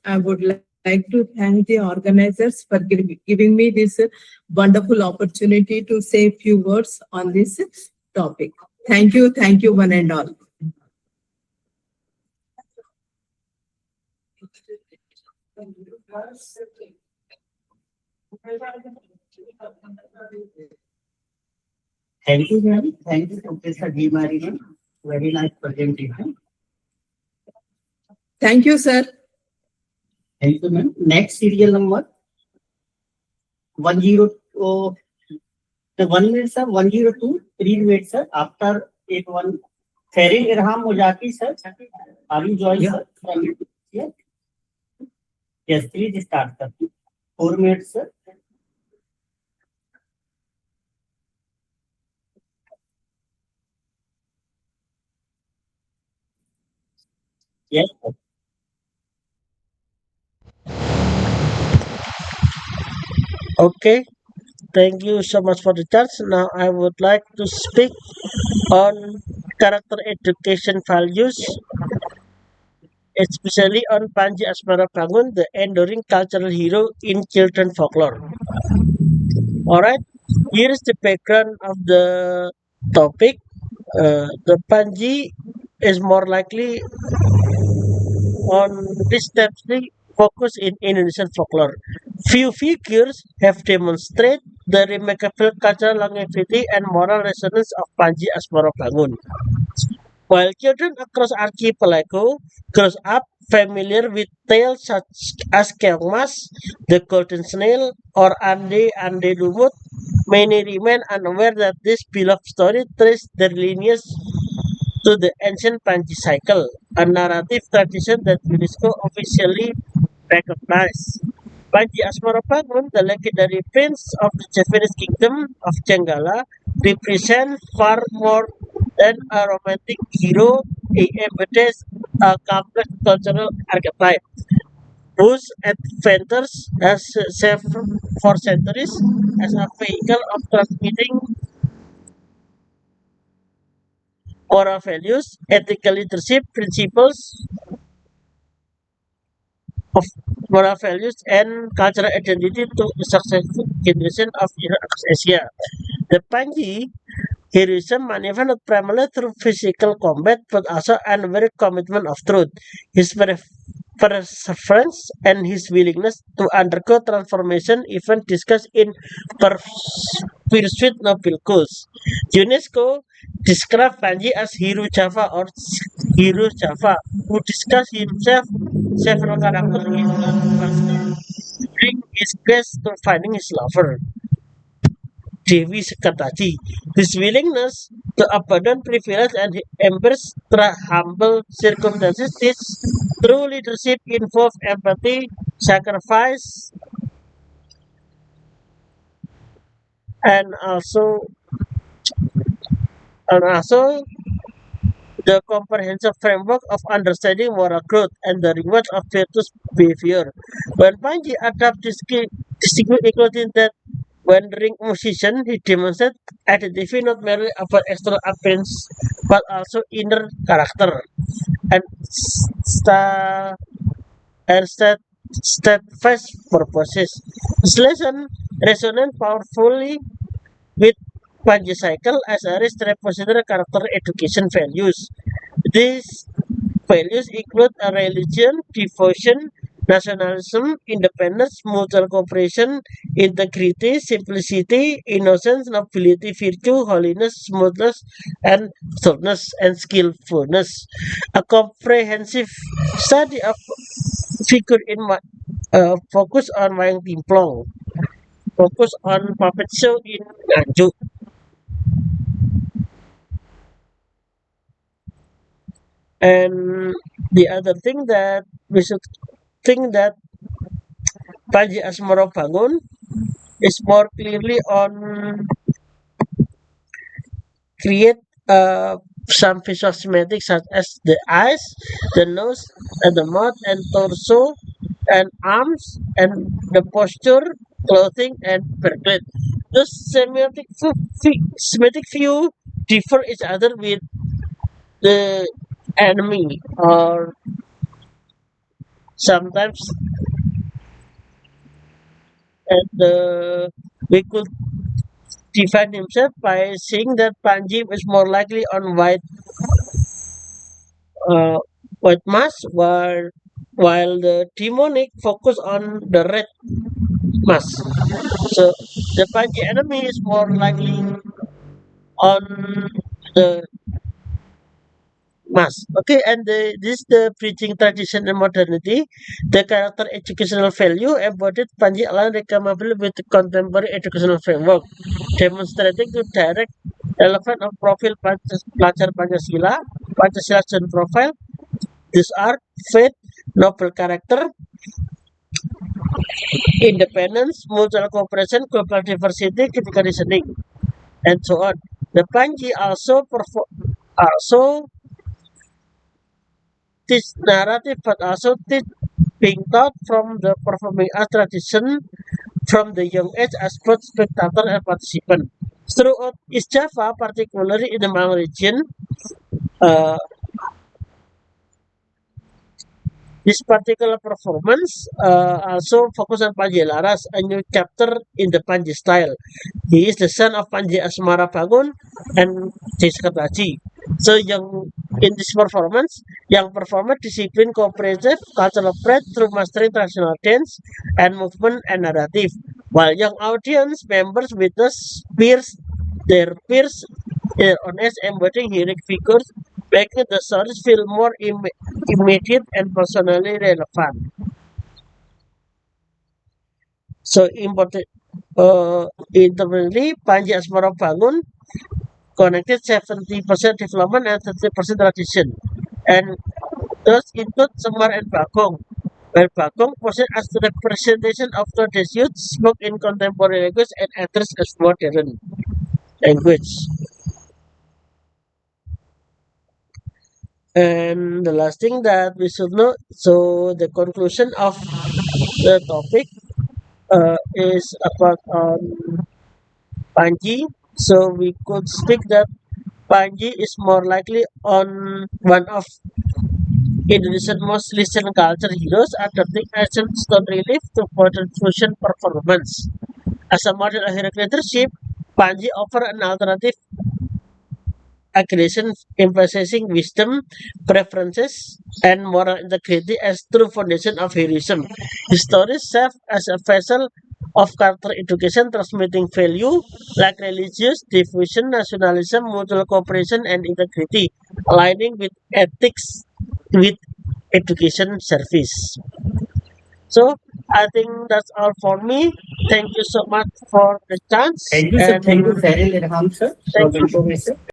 I would like to thank the organizers for giving me this wonderful opportunity to say a few words on this topic. Thank you, one and all. Thank you, ma'am. Thank you, Professor D. Marian. Very nice presentation. Thank you, sir. Thank you, ma'am. Next serial number 10. Oh, the 1 minute, sir. 102. 3 minutes, sir. After 81. Ferin Irham Mujaki, sir. Are you joined, sir? Yes. Yes, please start, sir. 4 minutes, sir. Yes, sir. Okay, thank you so much for the chance. Now I would like to speak on character education values, especially on Panji Asmara Bangun, the enduring cultural hero in children folklore. Alright, here is the background of the topic. The Panji is more likely on distinctly focus in Indonesian folklore. Few figures have demonstrated the remarkable cultural longevity and moral resonance of Panji Asmara Bangun. While children across archipelago grow up familiar with tales such as Keongmas, the Golden Snail, or Ande Ande Lumut, many remain unaware that this beloved story traces their lineage to the ancient Panji cycle, a narrative tradition that UNESCO officially recognized. Panji Asmarabangun, the legendary prince of the Javanese kingdom of Jenggala, represents far more than a romantic hero. He embodies a complex cultural archetype whose adventures has served for centuries as a vehicle of transmitting moral values, ethical leadership principles, of moral values and cultural identity to a successful generation of across Asia. The Panji heroism manifested not primarily through physical combat but also unwavering commitment of truth. His perseverance and his willingness to undergo transformation even discussed in Pursuit Noble Cause. UNESCO described Panji as Hero Java or Hero Java, who discussed himself several characters in during his quest to finding his lover. Dewi Sekataji. His willingness to abandon privilege and embrace humble circumstances is true leadership involves empathy, sacrifice, and also the comprehensive framework of understanding moral growth and the rewards of virtuous behavior. When Panji adopted distinct including that when ring musician, he demonstrated identity not merely about external appearance but also inner character and sta- and steadfast purposes. This lesson resonates powerfully with Panji Cycle as a rich repository character education values. These values include a religion, devotion, nationalism, independence, mutual cooperation, integrity, simplicity, innocence, nobility, virtue, holiness, smoothness, and softness and skillfulness. A comprehensive study of figure in focus on Wayang Timplong, focus on puppet show in Nganjuk. And the other thing that we should think that Panji Asmarabangun is more clearly on create some visual semantics such as the eyes, the nose, and the mouth, and torso, and arms, and the posture, clothing, and background. Those semantic view differ each other with the enemy or sometimes, and we could define himself by saying that Panji is more likely on uh, white mass, while the demonic focus on the red mass. So the Panji enemy is more likely on the mass. Okay, and this is the preaching tradition and modernity. The character educational value embodied Panji align recommendable with the contemporary educational framework, demonstrating the direct relevance of profile pelajar Pancasila, Pancasila student profile. These are faith, noble character, independence, mutual cooperation, global diversity, critical reasoning, and so on. The Panji also teach narrative, but also teach being taught from the performing arts tradition from the young age as both spectator and participant. Throughout East Java, particularly in the Malang region, uh, this particular performance also focus on Panji Laras, a new chapter in the Panji style. He is the son of Panji Asmara Bangun and Jessica Taji. So in this performance, young performer discipline cooperative cultural pride through mastering traditional dance and movement and narrative, while young audience members witness their peers their honest embodying heroic figures, making the stories feel more immediate and personally relevant. So important. Internally, Panji Asmara Bangun connected 70% development and 30% tradition, and those include Semar and Bagong. Where Bagong posed as the representation of today's youth, spoke in contemporary language and addressed as modern language. And the last thing that we should know, so the conclusion of the topic is about Panji. So we could speak that Panji is more likely on one of Indonesia's most listened culture heroes, adapting ancient stone relief to modern fusion performance. As a model of heroic leadership, Panji offer an alternative aggression, emphasizing wisdom, preferences, and moral integrity as true foundation of heroism. His stories serve as a vessel of character education, transmitting value like religious devotion, nationalism, mutual cooperation, and integrity, aligning with ethics with education service. So I think that's all for me. Thank you so much for the chance. Thank you, sir. and Thank you, Cyril Irham, sir, for Thank the you. information.